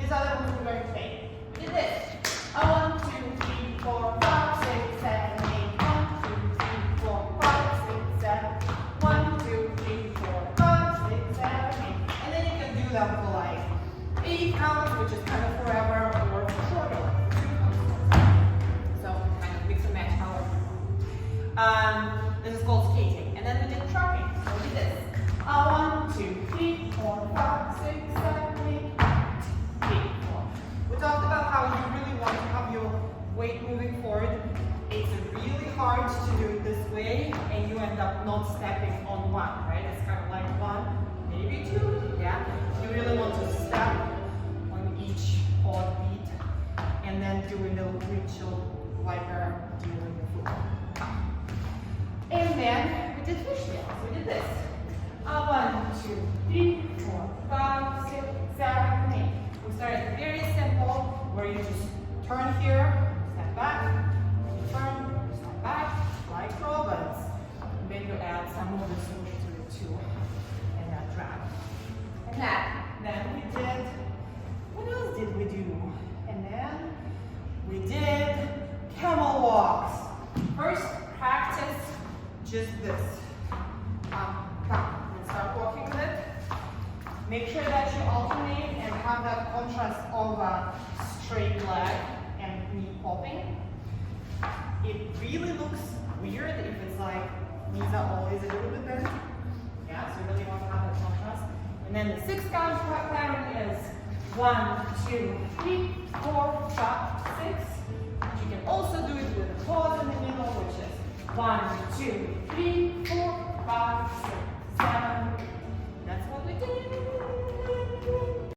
these other ones we're going to make. We did this. 1, 2, 3, 4, 5, 6, 7, 8. 1, 2, 3, 4, 5, 6, 7. 1, 2, 3, 4, 5, 6, 7, 8. And then you can do them for like 8 counts, which is kind of forever, or shorter, 2 counts. So kind of mix and match however. This is called skating. And then we did trucking. So we did this. 1, 2, 3, 4, 5, 6, 7, 8, 8, 4. We talked about how you really want to have your weight moving forward. It's really hard to do it this way, and you end up not stepping on one, right? It's kind of like 1, maybe 2, yeah? You really want to step on each odd beat, and then do a little windshield wiper doing the football. And then we did fishtails. We did this. 1, 2, 3, 4, 5, 6, 7, 8. We started very simple, where you just turn here, step back, turn, step back, like robots. And then you add some of the swoosh to it too, and that drag. And then we did, what else did we do? And then we did camel walks. First, practice just this. Start walking with it. Make sure that you alternate and have that contrast of a straight leg and knee popping. It really looks weird if it's like knees are always a little bit bent. Yeah, so you really want to have that contrast. And then the 6 count pattern is 1, 2, 3, 4, 5, 6. You can also do it with a pause in the middle, which is 1, 2, 3, 4, 5, 6.